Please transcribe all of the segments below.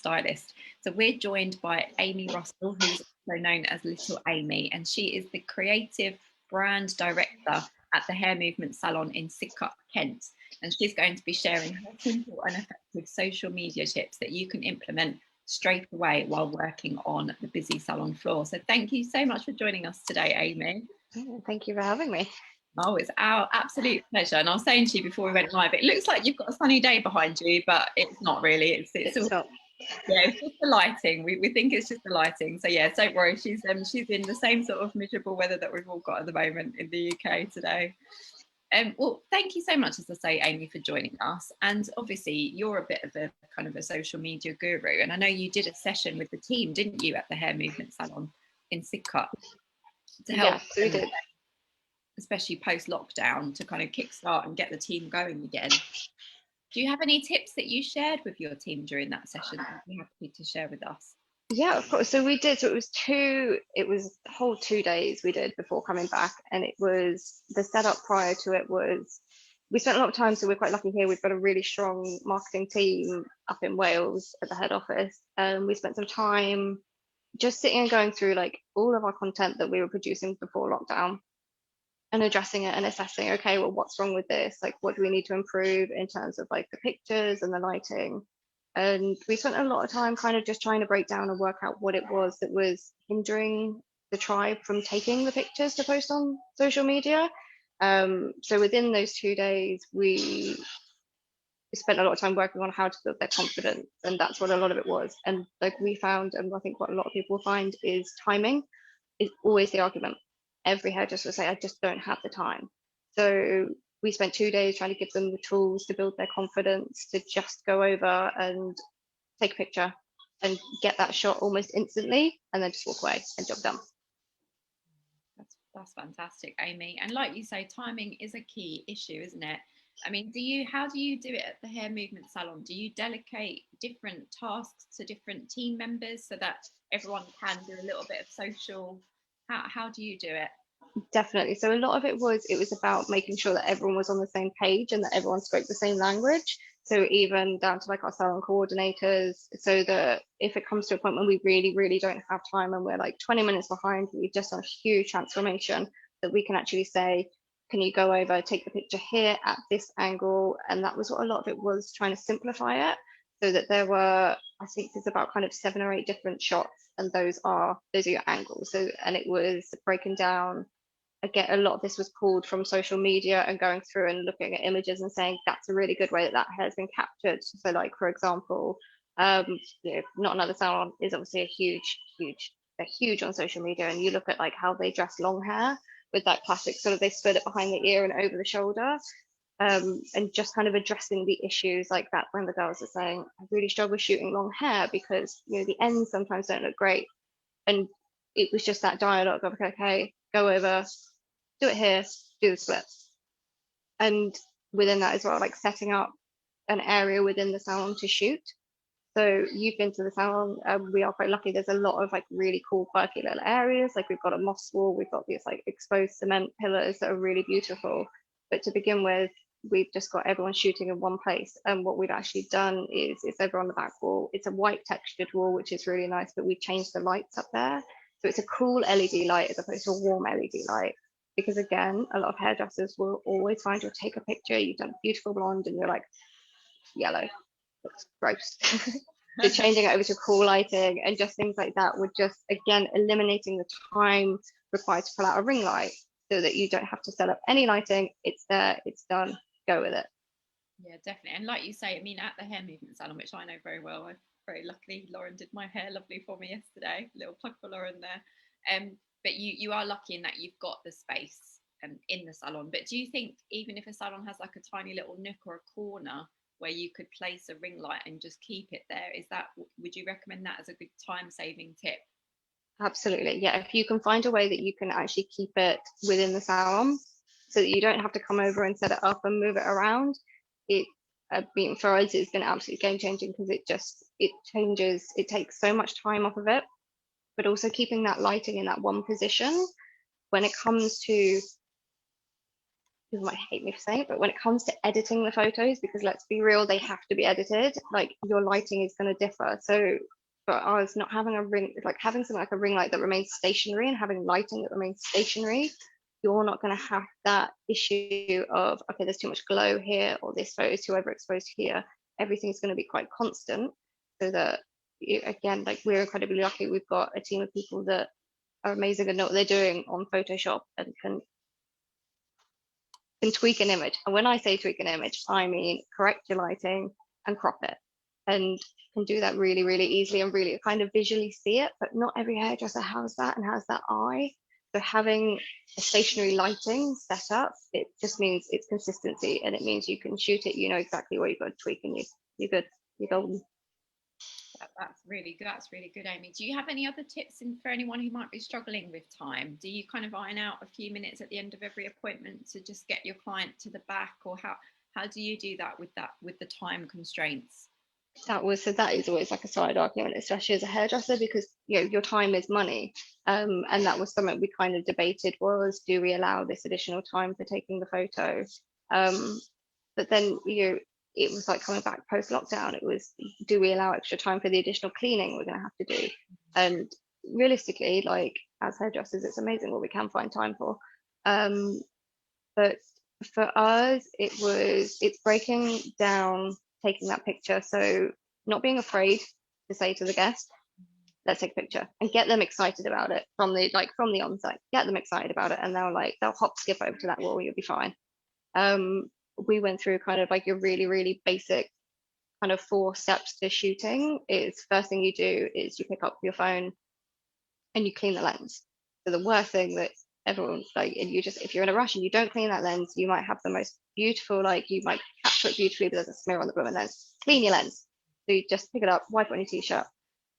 Stylist. So we're joined by Amy Russell, who's also known as Little Amy, and she is the creative brand director at the Hair Movement Salon in Sidcup, Kent. And she's going to be sharing her simple and effective social media tips that you can implement straight away while working on the busy salon floor. So thank you so much for joining us today, Amy. Thank you for having me. Oh, it's our absolute pleasure. And I was saying to you before we went live, it looks like you've got a sunny day behind you, but it's not really. It's not. Yeah, it's just the lighting. We think it's just the lighting. So yeah, don't worry. She's in the same sort of miserable weather that we've all got at the moment in the UK today. Well, thank you so much, as I say, Amy, for joining us. And obviously, you're a bit of a kind of a social media guru. And I know you did a session with the team, didn't you, at the Hair Movement Salon in Sidcup to help. Yes, we did. Especially post-lockdown, to kind of kickstart and get the team going again. Do you have any tips that you shared with your team during that session that you'd be happy to share with us? Yeah, of course. So we did. So it was a whole 2 days we did before coming back. And it was the setup prior to it was, we spent a lot of time. So we're quite lucky here. We've got a really strong marketing team up in Wales at the head office. And we spent some time just sitting and going through like all of our content that we were producing before lockdown and addressing it and assessing, okay, well, what's wrong with this? Like, what do we need to improve in terms of like the pictures and the lighting? And we spent a lot of time kind of just trying to break down and work out what it was that was hindering the tribe from taking the pictures to post on social media. So within those 2 days, we spent a lot of time working on how to build their confidence, and that's what a lot of it was. And like we found, and I think what a lot of people find, is timing is always the argument. Every hairdresser will say, I just don't have the time. So we spent 2 days trying to give them the tools to build their confidence, to just go over and take a picture and get that shot almost instantly, and then just walk away and job done. That's fantastic, Amy. And like you say, timing is a key issue, isn't it? I mean, how do you do it at the Hair Movement Salon? Do you delegate different tasks to different team members so that everyone can do a little bit of social? How do you do it? Definitely. So a lot of it was about making sure that everyone was on the same page and that everyone spoke the same language. So even down to like our salon coordinators, so that if it comes to a point when we really, really don't have time and we're like 20 minutes behind, we've just done a huge transformation, that we can actually say, can you go over, take the picture here at this angle? And that was what a lot of it was, trying to simplify it, so that there were, I think there's about kind of 7 or 8 different shots, and those are your angles. So, and it was breaking down. Again, a lot of this was pulled from social media and going through and looking at images and saying that's a really good way that hair has been captured. So like, for example, Not Another Salon is obviously they're huge on social media, and you look at like how they dress long hair with that classic sort of, they split it behind the ear and over the shoulder, and just kind of addressing the issues like that, when the girls are saying, I really struggle shooting long hair because the ends sometimes don't look great. And it was just that dialogue of, okay, go over, do it here, do the splits. And within that as well, like setting up an area within the salon to shoot. So you've been to the salon, we are quite lucky. There's a lot of like really cool quirky little areas. Like we've got a moss wall, we've got these like exposed cement pillars that are really beautiful. But to begin with, we've just got everyone shooting in one place. And what we've actually done is it's over on the back wall. It's a white textured wall, which is really nice, but we've changed the lights up there. So it's a cool LED light as opposed to a warm LED light. Because again, a lot of hairdressers will always find, you'll take a picture, you've done a beautiful blonde and you're like, yellow, looks gross. So changing it over to cool lighting and just things like that would just, again, eliminating the time required to pull out a ring light, so that you don't have to set up any lighting. It's there, it's done, go with it. Yeah, definitely. And like you say, I mean, at the Hair Movement Salon, which I know very well, I very luckily, Lauren did my hair lovely for me yesterday. Little plug for Lauren there. But you are lucky in that you've got the space in the salon. But do you think even if a salon has like a tiny little nook or a corner where you could place a ring light and just keep it there, would you recommend that as a good time-saving tip? Absolutely, yeah. If you can find a way that you can actually keep it within the salon, so that you don't have to come over and set it up and move it around, for us, it's been absolutely game-changing, because it changes, it takes so much time off of it. But also keeping that lighting in that one position, when it comes to people might hate me for saying it, but when it comes to editing the photos, because let's be real, they have to be edited, like your lighting is going to differ. So for us, not having a ring, like having something like a ring light that remains stationary and having lighting that remains stationary, you're not going to have that issue of, okay, there's too much glow here, or this photo is too overexposed here. Everything's going to be quite constant, so that again, like we're incredibly lucky. We've got a team of people that are amazing and know what they're doing on Photoshop and can tweak an image. And when I say tweak an image, I mean correct your lighting and crop it, and can do that really, really easily and really kind of visually see it. But not every hairdresser has that and has that eye. So having a stationary lighting set up, it just means it's consistency, and it means you can shoot it. You know exactly what you've got to tweak, and you're good. You're golden. That's really good. That's really good, Amy. Do you have any other tips for anyone who might be struggling with time? Do you kind of iron out a few minutes at the end of every appointment to just get your client to the back, or how do you do that with the time constraints? That is always like a side argument, especially as a hairdresser, because your time is money, and that was something we kind of debated, was do we allow this additional time for taking the photo, but then it was like coming back post lockdown, it was, do we allow extra time for the additional cleaning we're going to have to do? And realistically, like as hairdressers, it's amazing what we can find time for, but for us it's breaking down, taking that picture. So not being afraid to say to the guest, let's take a picture, and get them excited about it from the onset. Get them excited about it, and they'll hop skip over to that wall. You'll be fine. We went through kind of like your really, really basic kind of 4 steps to shooting. Is first thing you do is you pick up your phone and you clean the lens. So the worst thing that everyone, like, if you're in a rush and you don't clean that lens, you might have the most beautiful, like you might capture it beautifully, but there's a smear on the blooming lens. Clean your lens. So you just pick it up, wipe it on your t-shirt.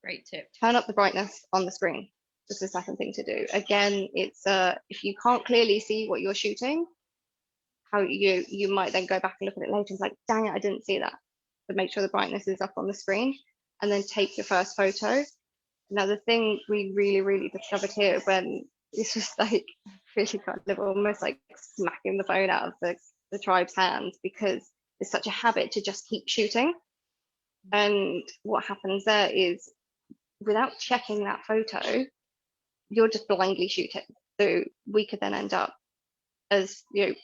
Great tip. Turn up the brightness on the screen. This is the second thing to do. Again, it's if you can't clearly see what you're shooting, how you might then go back and look at it later and it's like, dang it, I didn't see that. But make sure the brightness is up on the screen, and then take your first photo. Now, the thing we really, really discovered here, when this was like really kind of almost like smacking the phone out of the tribe's hands, because it's such a habit to just keep shooting. And what happens there is, without checking that photo, you're just blindly shooting. So we could then end up as the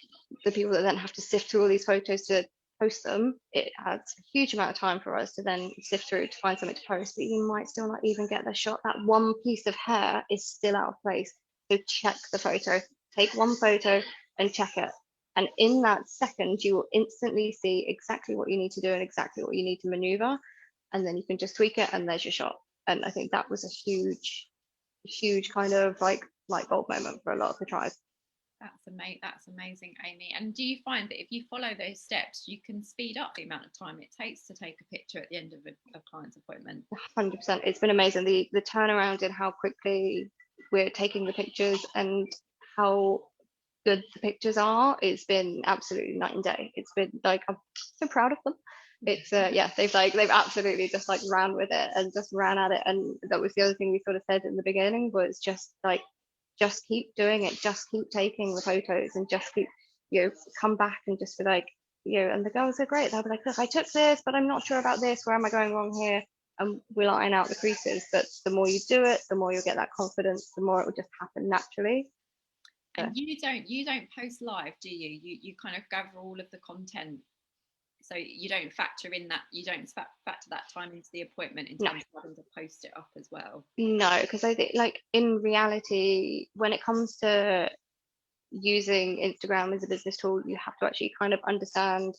people that then have to sift through all these photos to post them. It adds a huge amount of time for us to then sift through to find something to post, but you might still not even get the shot. That one piece of hair is still out of place. So check the photo, take one photo and check it. And in that second, you will instantly see exactly what you need to do and exactly what you need to maneuver. And then you can just tweak it and there's your shot. And I think that was a huge kind of like light bulb moment for a lot of the tribe. That's amazing, Amy. And do you find that if you follow those steps, you can speed up the amount of time it takes to take a picture at the end of a client's appointment? 100%. It's been amazing. The turnaround in how quickly we're taking the pictures and how good the pictures are, it's been absolutely night and day. It's been like, I'm so proud of them. It's they've absolutely just like ran with it and just ran at it. And that was the other thing we sort of said in the beginning, was just keep doing it, just keep taking the photos, and just keep come back and just be like, and the girls are great. They'll be like, look, I took this, but I'm not sure about this. Where am I going wrong here? And we'll iron out the creases. But the more you do it, the more you'll get that confidence, the more it will just happen naturally. And you don't post live, do you? You kind of gather all of the content, so you don't factor that time into the appointment in terms of having to post it up as well. No, because I think, like, in reality, when it comes to using Instagram as a business tool, you have to actually kind of understand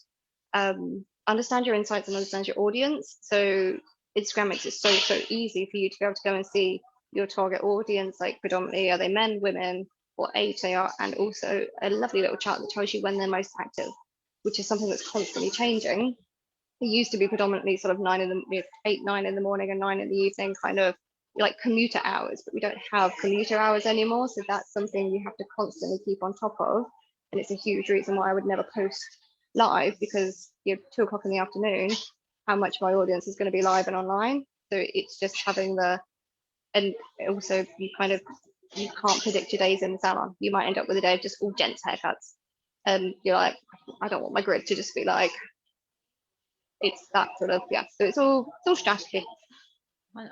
your insights and understand your audience. So Instagram makes it so easy for you to be able to go and see your target audience, like predominantly are they men, women, what age they are, and also a lovely little chart that tells you when they're most active, which is something that's constantly changing. It used to be predominantly sort of 8, 9 in the morning and 9 in the evening, kind of like commuter hours, but we don't have commuter hours anymore. So that's something you have to constantly keep on top of. And it's a huge reason why I would never post live, because 2 o'clock in the afternoon, how much of my audience is going to be live and online? So it's just having and also you can't predict your days in the salon. You might end up with a day of just all gents haircuts. and you're like, I don't want my grid to just be like, it's that sort of, yeah. So it's all strategy. 100%,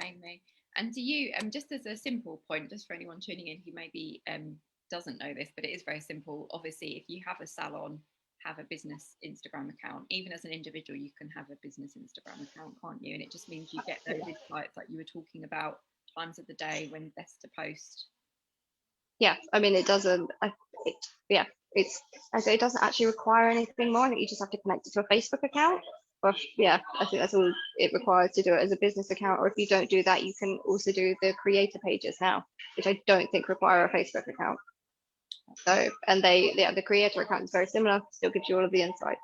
Amy. And do you, just as a simple point, just for anyone tuning in who maybe doesn't know this, but it is very simple. Obviously, if you have a salon, have a business Instagram account. Even as an individual, you can have a business Instagram account, can't you? And it just means you get those insights like you were talking about, times of the day when best to post. Yeah, I mean, it doesn't, yeah, it's, I say it doesn't actually require anything more. I think you just have to connect it to a Facebook account. But yeah, I think that's all it requires to do it as a business account. Or if you don't do that, you can also do the creator pages now, which I don't think require a Facebook account. So, and yeah, the creator account is very similar, still gives you all of the insights.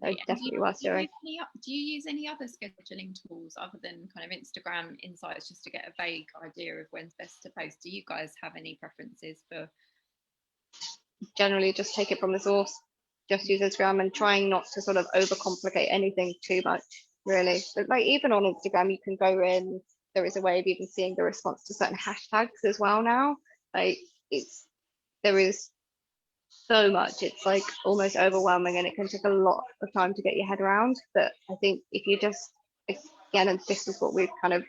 So definitely worth doing. Do you use any other scheduling tools other than kind of Instagram insights just to get a vague idea of when's best to post? Do you guys have any preferences for? Generally, just take it from the source. Just use Instagram and trying not to sort of overcomplicate anything too much, really. But like even on Instagram, you can go in. There is a way of even seeing the response to certain hashtags as well now. Like there is so much. It's like almost overwhelming, and it can take a lot of time to get your head around. But I think if you just, again, and this is what we've kind of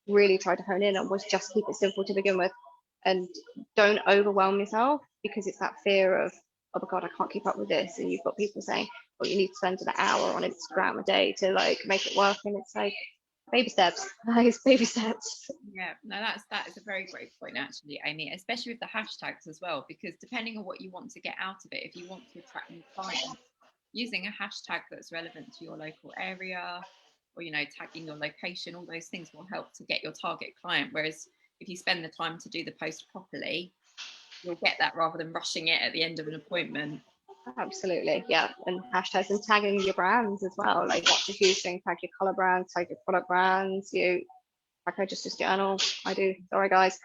really tried to hone in on, was just keep it simple to begin with, and don't overwhelm yourself, because it's that fear of, oh my god, I can't keep up with this, and you've got people saying, well, you need to spend an hour on Instagram a day to like make it work, and it's like baby steps. It's baby steps. Yeah, no, that is a very great point actually, Amy, especially with the hashtags as well, because depending on what you want to get out of it, if you want to attract new clients, using a hashtag that's relevant to your local area, or tagging your location, all those things will help to get your target client. Whereas if you spend the time to do the post properly, you'll get that rather than rushing it at the end of an appointment. Absolutely, yeah. And hashtags and tagging your brands as well. Like that's a huge thing. Tag your color brands, tag your product brands. Like I just journal. I do. Sorry, guys.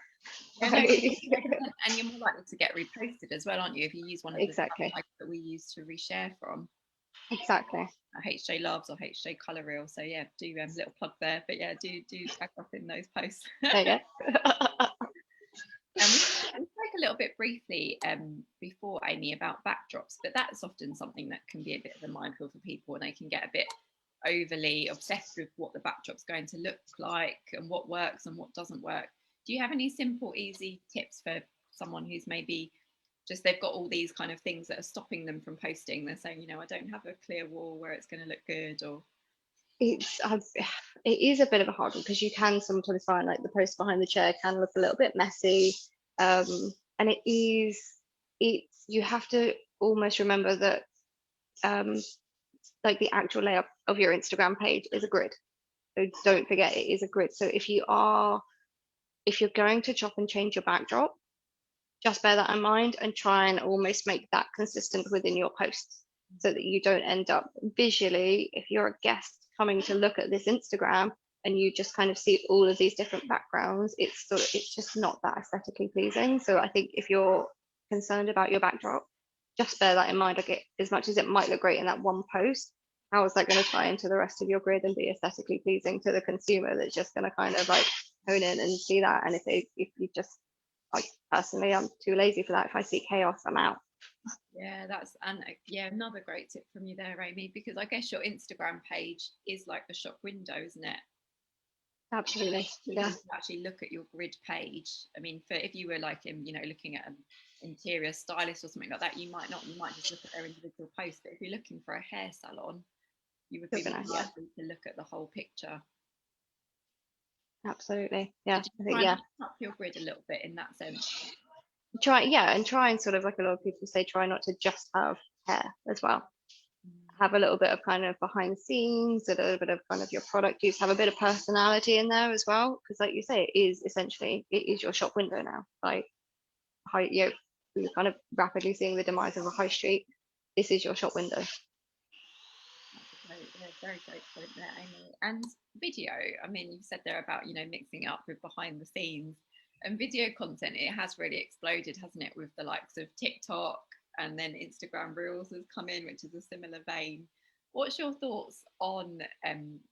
Yeah, no, and you're more likely to get reposted as well, aren't you? If you use one of the exactly hashtags that we use to reshare from. Exactly. HJ Loves or HJ Colour Reel. So yeah, do little plug there. But yeah, do tag up in those posts. There you go. And we spoke a little bit briefly before, Amy, about backdrops, but that's often something that can be a bit of a minefield for people, and they can get a bit overly obsessed with what the backdrop's going to look like and what works and what doesn't work. Do you have any simple, easy tips for someone who's maybe just they've got all these kind of things that are stopping them from posting? They're saying, I don't have a clear wall where it's going to look good, or it is a bit of a hard one, because you can sometimes find like the post behind the chair can look a little bit messy, and you have to almost remember that like the actual layout of your Instagram page is a grid. So don't forget, it is a grid. So if you're going to chop and change your backdrop, just bear that in mind and try and almost make that consistent within your posts, so that you don't end up visually, if you're a guest coming to look at this Instagram and you just kind of see all of these different backgrounds, it's just not that aesthetically pleasing. So I think if you're concerned about your backdrop, just bear that in mind. Like as much as it might look great in that one post, how is that going to tie into the rest of your grid and be aesthetically pleasing to the consumer that's just going to kind of like hone in and see that? And if you just, like personally, I'm too lazy for that. If I see chaos, I'm out. Yeah, another great tip from you there, Amy, because I guess your Instagram page is like the shop window, isn't it? Absolutely. Yeah. You actually look at your grid page. I mean, if you were like looking at an interior stylist or something like that, you might just look at their individual posts. But if you're looking for a hair salon, you would be more likely to look at the whole picture. Absolutely. Yeah. I think up your grid a little bit in that sense. Try and sort of, like a lot of people say, try not to just have hair as well. Have a little bit of kind of behind the scenes, a little bit of kind of your product use, have a bit of personality in there as well, because like you say, it is your shop window now. Like you're kind of rapidly seeing the demise of a high street. This is your shop window. Very great point there, Amy. And video, I mean, you said there about mixing it up with behind the scenes and video content. It has really exploded, hasn't it, with the likes of TikTok, and then Instagram Reels has come in, which is a similar vein. What's your thoughts on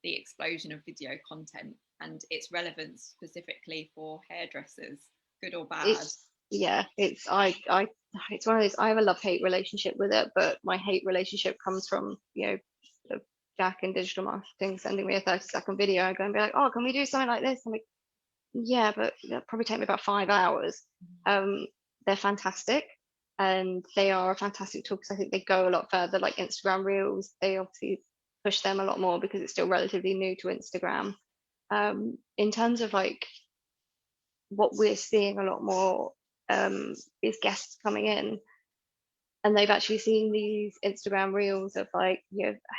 the explosion of video content and its relevance specifically for hairdressers, good or bad? yeah, it's one of those, I have a love-hate relationship with it, but my hate relationship comes from, sort of Jack in digital marketing sending me a 30-second video and going be like, oh, can we do something like this? I'm like, yeah, but it'll probably take me about 5 hours. Um, they're fantastic, and they are a fantastic tool because I think they go a lot further. Like Instagram Reels, they obviously push them a lot more because it's still relatively new to Instagram. In terms of like what we're seeing a lot more, is guests coming in and they've actually seen these Instagram reels of like,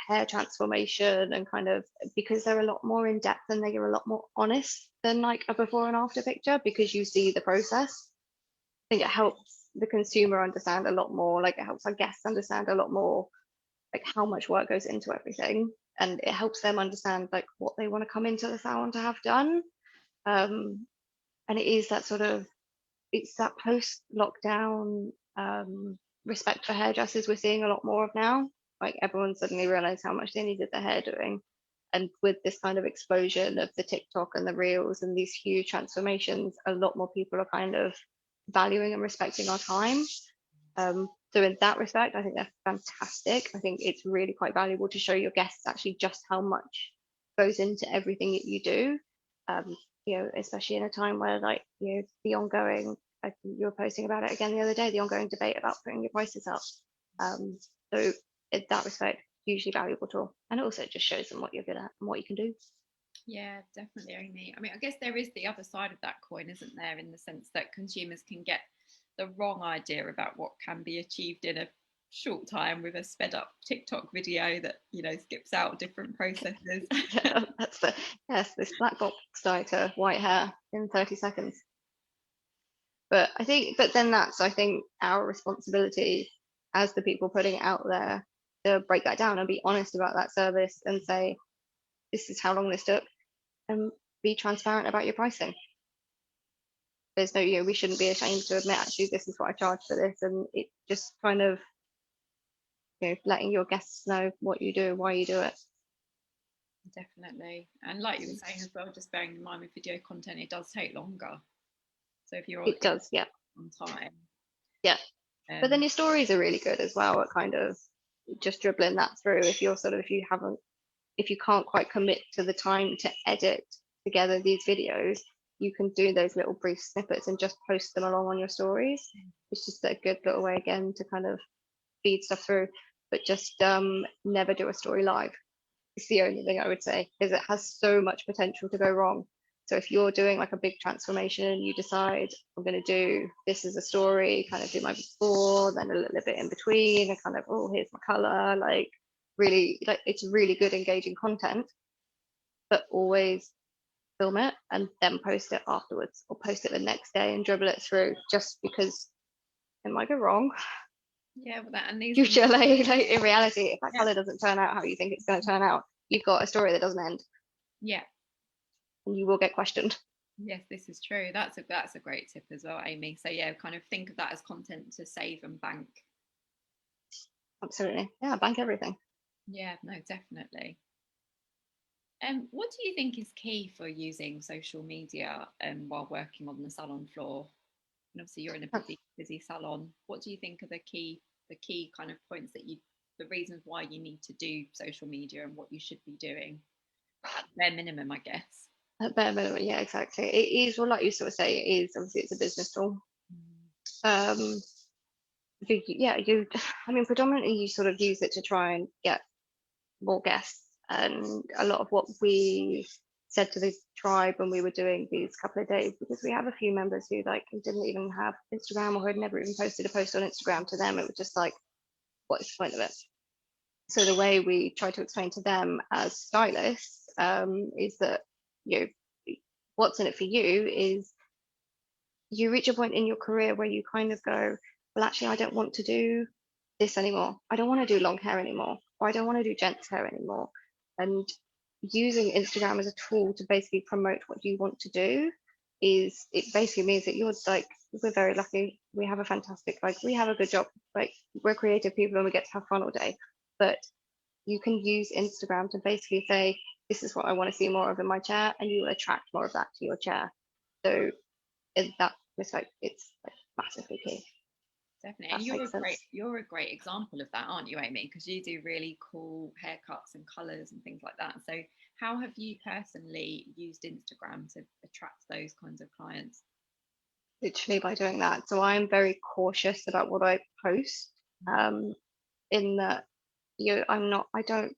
hair transformation and kind of, because they're a lot more in depth and they're a lot more honest than like a before and after picture because you see the process. I think it helps the consumer understand a lot more, like it helps our guests understand a lot more, like how much work goes into everything. And it helps them understand like what they want to come into the salon to have done. And it is that sort of, it's that post lockdown respect for hairdressers we're seeing a lot more of now. Like everyone suddenly realized how much they needed their hair doing. And with this kind of explosion of the TikTok and the reels and these huge transformations, a lot more people are kind of valuing and respecting our time. So in that respect, I think they're fantastic. I think it's really quite valuable to show your guests actually just how much goes into everything that you do. Especially in a time where like, the ongoing, I think you were posting about it again the other day, the ongoing debate about putting your prices up. So in that respect, hugely valuable tool. And it also just shows them what you're good at and what you can do. Yeah, definitely, Amy. I mean, I guess there is the other side of that coin, isn't there, in the sense that consumers can get the wrong idea about what can be achieved in a short time with a sped up TikTok video that, skips out different processes. Yeah, that's yes, this black box dye to white hair in 30 seconds. But then that's, I think, our responsibility as the people putting it out there to break that down and be honest about that service and say, this is how long this took, and be transparent about your pricing. There's no, we shouldn't be ashamed to admit, actually, this is what I charge for this. And it just kind of, letting your guests know what you do, why you do it. Definitely. And like you were saying as well, just bearing in mind with video content, it does take longer. So if you're It does, yeah. on time. Yeah. But then your stories are really good as well at kind of just dribbling that through. If you're sort of, if you can't quite commit to the time to edit together these videos, you can do those little brief snippets and just post them along on your stories. It's just a good little way again to kind of feed stuff through, but just never do a story live. It's the only thing I would say, is it has so much potential to go wrong. So if you're doing like a big transformation and you decide, I'm going to do this as a story, kind of do my before, then a little bit in between, and kind of, oh, here's my color, like really, like it's really good engaging content, but always film it and then post it afterwards, or post it the next day and dribble it through, just because it might go wrong. Yeah, well, that and these Usually, like in reality, if that yeah. color doesn't turn out how you think it's going to turn out, you've got a story that doesn't end. Yeah. And you will get questioned. Yes, this is true. That's a great tip as well, Amy. So yeah, kind of think of that as content to save and bank. Absolutely. Yeah, bank everything. Yeah, no, definitely. What do you think is key for using social media while working on the salon floor? And obviously you're in a busy salon. What do you think are the key kind of points the reasons why you need to do social media and what you should be doing at bare minimum, I guess? At bare minimum, yeah, exactly. It is, well, like you sort of say, it is obviously it's a business tool. Um, I mean, predominantly you sort of use it to try and get more guests. And a lot of what we said to the tribe when we were doing these couple of days, because we have a few members who like didn't even have Instagram or had never even posted a post on Instagram. To them, it was just like, what is the point of it? So the way we try to explain to them as stylists is that, what's in it for you is you reach a point in your career where you kind of go, well, actually, I don't want to do this anymore. I don't want to do long hair anymore, or I don't want to do gents hair anymore. And using Instagram as a tool to basically promote what you want to do it basically means that you're like, we're very lucky. We have a fantastic, like, we have a good job. Like, we're creative people and we get to have fun all day. But you can use Instagram to basically say, this is what I want to see more of in my chair, and you will attract more of that to your chair. So in that respect, it's like massively key. Definitely. And That makes sense. you're a great example of that, aren't you, Amy? Because you do really cool haircuts and colours and things like that. So how have you personally used Instagram to attract those kinds of clients? Literally by doing that. So I'm very cautious about what I post. In that, I'm not, I don't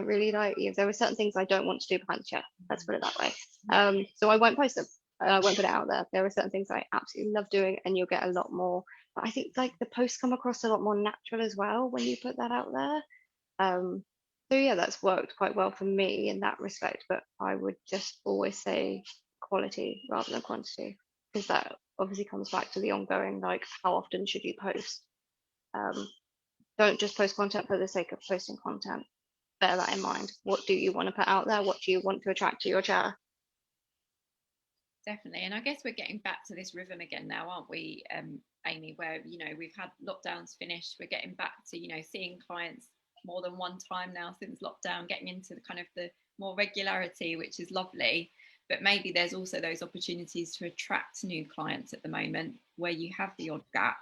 really like, there are certain things I don't want to do behind the chair. Let's put it that way. So I won't post them. I won't put it out there. There are certain things I absolutely love doing, and you'll get a lot more. But I think like the posts come across a lot more natural as well when you put that out there. So yeah, that's worked quite well for me in that respect. But I would just always say quality rather than quantity, because that obviously comes back to the ongoing, like, how often should you post? Um, don't just post content for the sake of posting content. Bear that in mind. What do you want to put out there? What do you want to attract to your chair? Definitely. And I guess we're getting back to this rhythm again now, aren't we, Amy, where, we've had lockdowns finish. We're getting back to, seeing clients more than one time now since lockdown, getting into the kind of the more regularity, which is lovely. But maybe there's also those opportunities to attract new clients at the moment where you have the odd gap.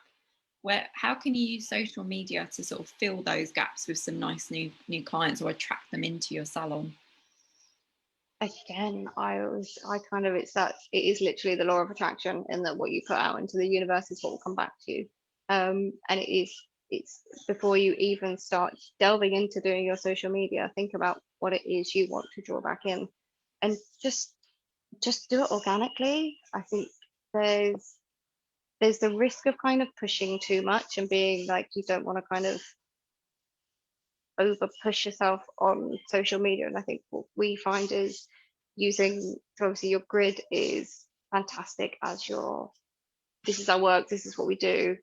How can you use social media to sort of fill those gaps with some nice new clients or attract them into your salon? Again, I kind of, it is literally the law of attraction, in that what you put out into the universe is what will come back to you. And it's before you even start delving into doing your social media, think about what it is you want to draw back in, and just do it organically. I think there's the risk of kind of pushing too much and being like, you don't want to kind of over push yourself on social media. And I think what we find is so obviously your grid is fantastic as this is our work, this is what we do,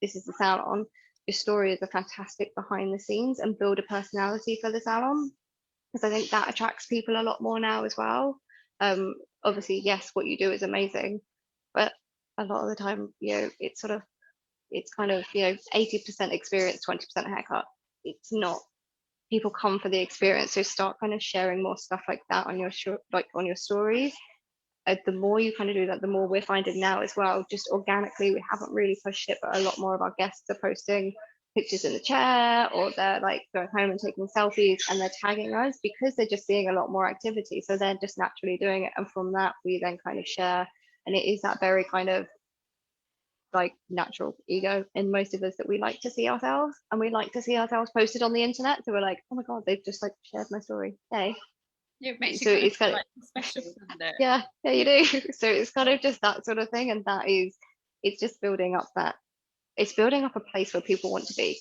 this is the salon. Your story is a fantastic behind the scenes and build a personality for the salon, because I think that attracts people a lot more now as well. Obviously, yes, what you do is amazing, but a lot of the time, it's kind of 80% experience, 20% haircut. It's not, people come for the experience, so start kind of sharing more stuff like that on on your stories. The more you kind of do that, the more we're finding now as well, just organically. We haven't really pushed it, but a lot more of our guests are posting pictures in the chair, or they're like going home and taking selfies and they're tagging us, because they're just seeing a lot more activity, so they're just naturally doing it, and from that we then kind of share. And it is that very kind of like natural ego in most of us, that we like to see ourselves, and we like to see ourselves posted on the internet, so we're like, oh my god, they've just like shared my story, hey. Yeah, it makes you So kind of it's kind feel of, like special, doesn't it? yeah, you do. So it's kind of just that sort of thing, and it's just building up a place where people want to be.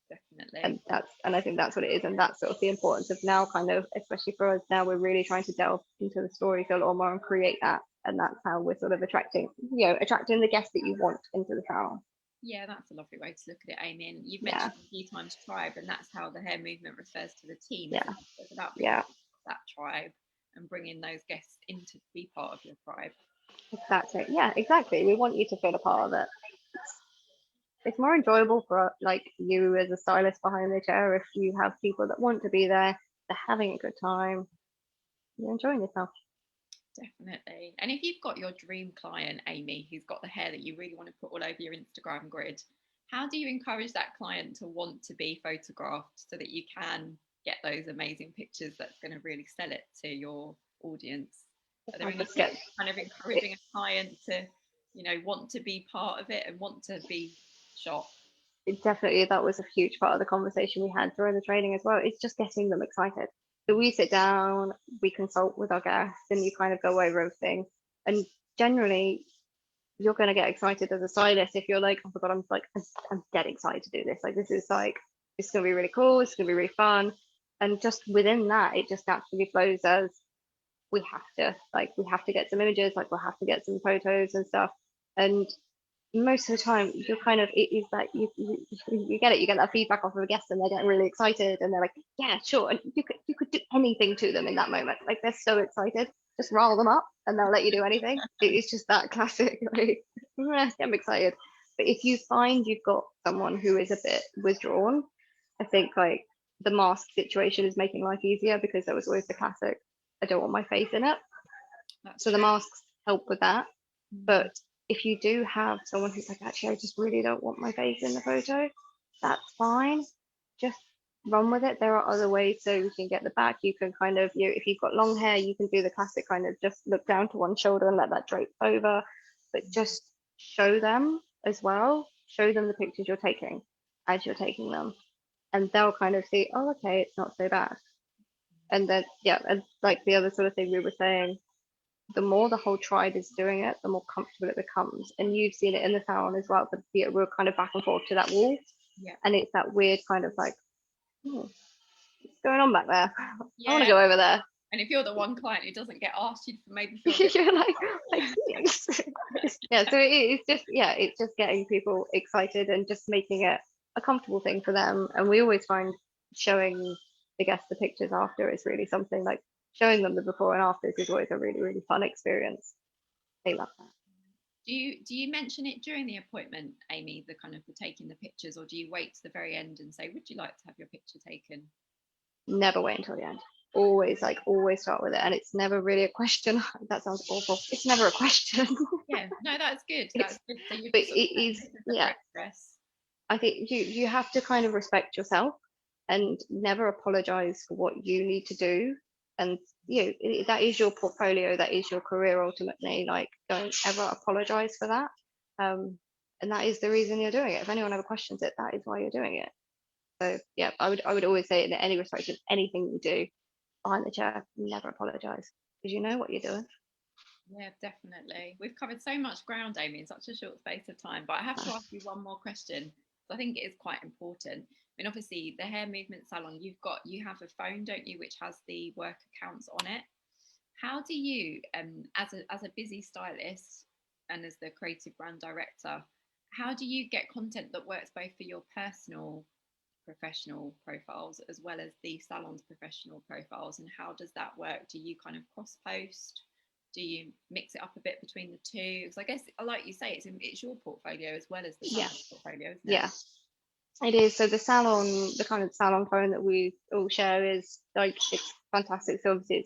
Definitely. And I think that's what it is, and that's sort of the importance of now, kind of, especially for us now, we're really trying to delve into the story a lot more and create that, and that's how we're sort of attracting the guests that you want into the salon. Yeah, that's a lovely way to look at it, Amy. And you've Yeah, mentioned a few times tribe, and that's how the hair movement refers to the team, yeah, isn't it? It's about being yeah, that tribe and bringing those guests in to be part of your tribe. that's it. Yeah, exactly. We want you to feel a part of it. It's more enjoyable for like you as a stylist behind the chair if you have people that want to be there, they're having a good time, you're enjoying yourself. Definitely. And if you've got your dream client, Amy, who's got the hair that you really want to put all over your Instagram grid, how do you encourage that client to want to be photographed so that you can get those amazing pictures that's going to really sell it to your audience? Are there I any just tips get kind of it, encouraging a client to, want to be part of it and want to be shot? it definitely, that was a huge part of the conversation we had during the training as well. It's just getting them excited. So we sit down, we consult with our guests, and you kind of go over everything. And generally, you're going to get excited as a stylist if you're like, oh my god, I'm dead excited to do this. Like, this is like, it's going to be really cool. It's going to be really fun. And just within that, it just naturally flows as we have to get some images, like we'll have to get some photos and stuff. And most of the time, you're kind of, it is like you get it, you get that feedback off of a guest, and they're getting really excited, and they're like, yeah, sure. And you could do anything to them in that moment. Like, they're so excited, just rile them up and they'll let you do anything. It's just that classic, like, I'm excited. But if you find you've got someone who is a bit withdrawn, I think like the mask situation is making life easier, because there was always the classic, I don't want my face in it. That's So the true. masks help with that. But if you do have someone who's like, actually, I just really don't want my face in the photo, that's fine. Just run with it. There are other ways, so you can get the back. You can kind of, if you've got long hair, you can do the classic kind of just look down to one shoulder and let that drape over, but just show them as well. Show them the pictures you're taking as you're taking them, and they'll kind of see, oh, okay, it's not so bad. And then, yeah, and like the other sort of thing we were saying, the more the whole tribe is doing it, the more comfortable it becomes. And you've seen it in the salon as well, but we're kind of back and forth to that wall. Yeah. And it's that weird kind of like, what's going on back there? Yeah. I want to go over there. And if you're the one client who doesn't get asked, you'd maybe feel you're like yeah, so it's just, yeah, it's just getting people excited and just making it a comfortable thing for them. And we always find showing the guests the pictures after is really something, like showing them the before and afters is always a really, really fun experience. They love that. Do you mention it during the appointment, Amy, the kind of the taking the pictures, or do you wait to the very end and say, would you like to have your picture taken? Never wait until the end. Always start with it, and it's never really a question. That sounds awful. It's never a question. Yeah, no, that's good. That's good. So but it is, yeah. Progress. I think you have to kind of respect yourself and never apologize for what you need to do. And that is your portfolio, that is your career ultimately. Like, don't ever apologize for that. And that is the reason you're doing it. If anyone ever questions it, that is why you're doing it. So yeah, I would always say in any respect of anything you do behind the chair, never apologize, because you know what you're doing. Yeah, definitely. We've covered so much ground, Amy, in such a short space of time. But I have to ask you one more question. I think it is quite important. I mean, obviously, the hair movement salon, you have a phone, don't you, which has the work accounts on it. How do you, as a busy stylist and as the creative brand director, how do you get content that works both for your personal professional profiles as well as the salon's professional profiles, and how does that work? Do you kind of cross post? Do you mix it up a bit between the two? Because I guess, like you say, it's your portfolio as well as the salon's portfolio, isn't it? Yeah, it is. So the salon, the kind of salon phone that we all share is like, it's fantastic. So obviously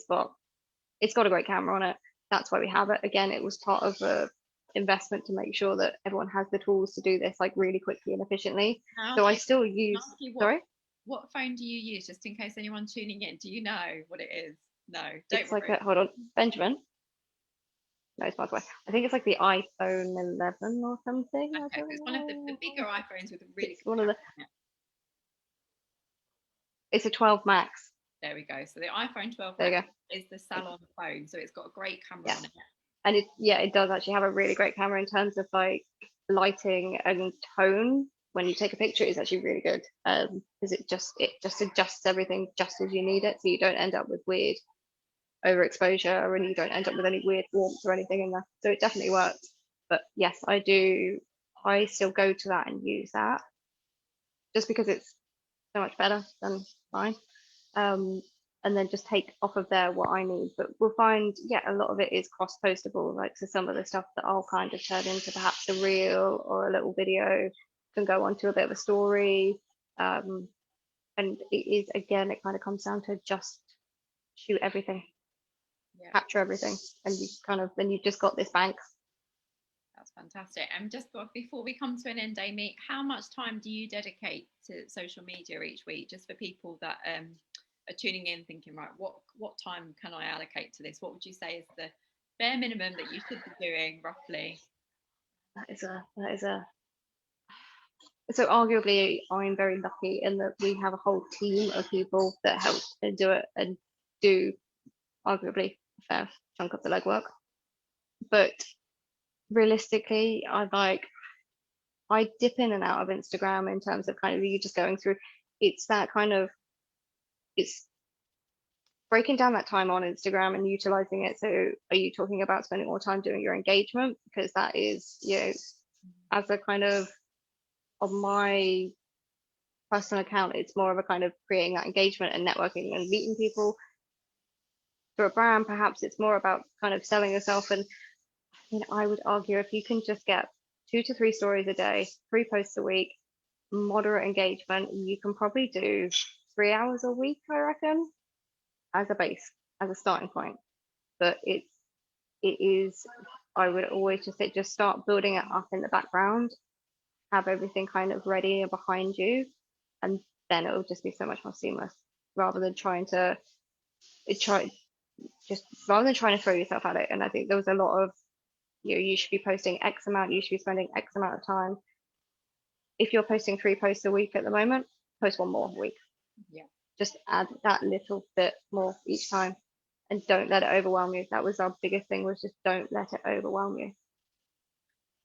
it's got a great camera on it. That's why we have it. Again, it was part of a investment to make sure that everyone has the tools to do this like really quickly and efficiently. So I still use, sorry? What phone do you use, just in case anyone tuning in? Do you know what it is? No, don't it's worry. like hold on, Benjamin. No, it's by the way. I think it's like the iPhone 11 or something. Okay, it's one of the bigger iPhones with a really it's one of the. It's a 12 Max. There we go. So the iPhone 12 Max is the Salon phone. So it's got a great camera on it. And it does actually have a really great camera in terms of like lighting and tone. When you take a picture, it's actually really good because it just adjusts everything just as you need it, so you don't end up with weird overexposure and you don't end up with any weird warmth or anything in there. So it definitely works. But yes, I do. I still go to that and use that just because it's so much better than mine. And then just take off of there what I need. But we'll find, a lot of it is cross-postable. Like, so some of the stuff that I'll kind of turn into perhaps a reel or a little video can go onto a bit of a story. And it is, again, it kind of comes down to just shoot everything, capture everything, and then you've just got this bank. That's fantastic. And just before we come to an end, Amy, how much time do you dedicate to social media each week, just for people that are tuning in thinking, right, what time can I allocate to this? What would you say is the bare minimum that you should be doing roughly? That is a so arguably I'm very lucky in that we have a whole team of people that help and do it and do arguably a fair chunk of the legwork. But realistically, I dip in and out of Instagram in terms of kind of you just going through. It's that kind of, it's breaking down that time on Instagram and utilizing it. So are you talking about spending more time doing your engagement? Because that is, as a kind of, on my personal account, it's more of a kind of creating that engagement and networking and meeting people. For a brand, perhaps it's more about kind of selling yourself. And I would argue if you can just get 2 to 3 stories a day, 3 posts a week, moderate engagement, you can probably do 3 hours a week, I reckon, as a base, as a starting point. But it is I would always just start building it up in the background, have everything kind of ready and behind you, and then it'll just be so much more seamless rather than trying to try just rather than trying to throw yourself at it. And I think there was a lot of, you should be posting X amount, you should be spending X amount of time. If you're posting 3 posts a week at the moment, post 1 more a week. Yeah. Just add that little bit more each time, and don't let it overwhelm you. That was our biggest thing, was just don't let it overwhelm you.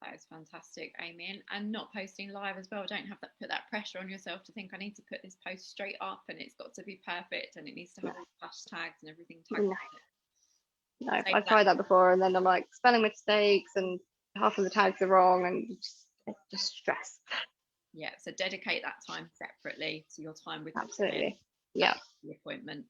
That is fantastic, Amy. And not posting live as well. Don't have that, put that pressure on yourself to think I need to put this post straight up and it's got to be perfect and it needs to have all the hashtags and everything tagged. No, I've tried that before, and then I'm like, spelling mistakes and half of the tags are wrong, and just stress. Yeah, so dedicate that time separately to your time with Absolutely. Yeah. The appointment.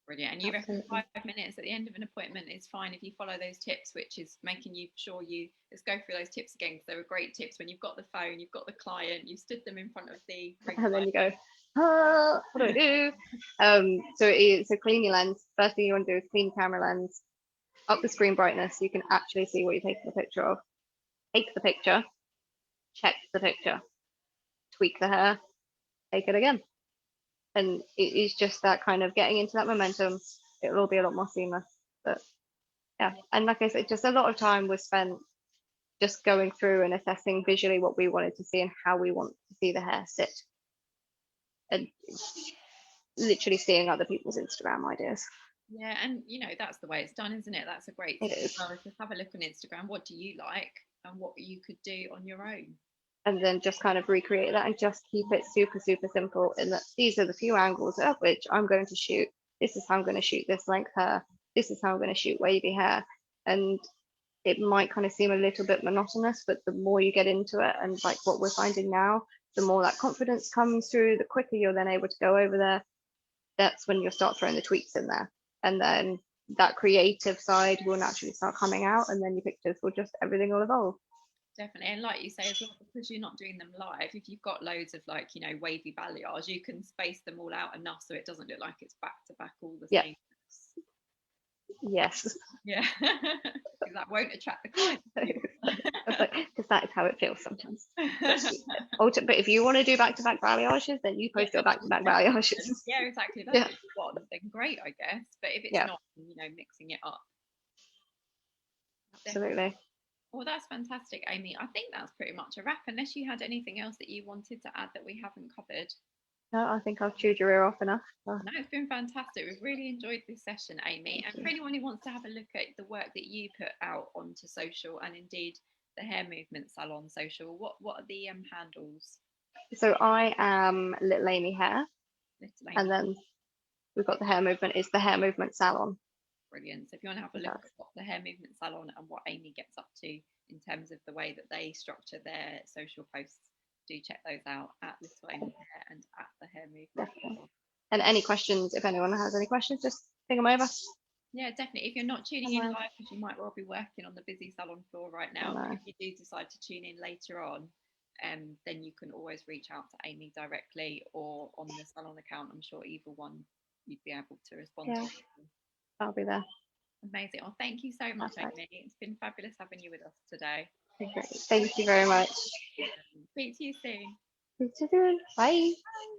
Brilliant. And you reckon 5 minutes at the end of an appointment is fine if you follow those tips, which is making you sure let's go through those tips again, because they were great tips. When you've got the phone, you've got the client, you've stood them in front of the and then you go, what do I do? So clean your lens. First thing you want to do is clean your camera lens, up the screen brightness so you can actually see what you're taking the picture of. Take the picture, check the picture, tweak the hair, take it again. And it is just that kind of getting into that momentum. It will be a lot more seamless. But yeah, and like I said, just a lot of time was spent just going through and assessing visually what we wanted to see and how we want to see the hair sit, and literally seeing other people's Instagram ideas. Yeah, and that's the way it's done, isn't it? That's a great thing. It is. Just have a look on Instagram. What do you like and what you could do on your own? And then just kind of recreate that and just keep it super, super simple. And that these are the few angles at which I'm going to shoot. This is how I'm going to shoot this length hair. This is how I'm going to shoot wavy hair. And it might kind of seem a little bit monotonous, but the more you get into it, and like what we're finding now, the more that confidence comes through, the quicker you're then able to go over there. That's when you'll start throwing the tweaks in there. And then that creative side will naturally start coming out, and then your pictures will everything will evolve. Definitely. And like you say as well, because you're not doing them live, if you've got loads of wavy balayage, you can space them all out enough so it doesn't look like it's back to back all the same. Yes. Yeah. That won't attract the client. Because that is how it feels sometimes. But if you want to do back-to-back balayages, then you post your back-to-back balayages. Yeah, exactly. That's what you want. Then great, I guess. But if it's not, mixing it up. Absolutely. Definitely. Well, that's fantastic, Amy. I think that's pretty much a wrap, unless you had anything else that you wanted to add that we haven't covered. No, I think I've chewed your ear off enough. No, it's been fantastic. We've really enjoyed this session, Amy. And for anyone who wants to have a look at the work that you put out onto social, and indeed the Hair Movement Salon social, what are the handles? So I am Little Amy Hair. And then we've got the Hair Movement is the Hair Movement Salon. Brilliant. So if you want to have a look at what the Hair Movement Salon and what Amy gets up to in terms of the way that they structure their social posts, do check those out at Little Amy Hair and at the Hair Movement. Definitely. And any questions, if anyone has any questions, just ping them over. Yeah, definitely. If you're not tuning in live, because you might well be working on the busy salon floor right now, if you do decide to tune in later on, then you can always reach out to Amy directly or on the salon account. I'm sure either one you'd be able to respond to. I'll be there. Amazing. Well, thank you so much, Amy. It's been fabulous having you with us today. Great. Thank you very much. Speak to you soon. Speak to you soon. Bye. Bye.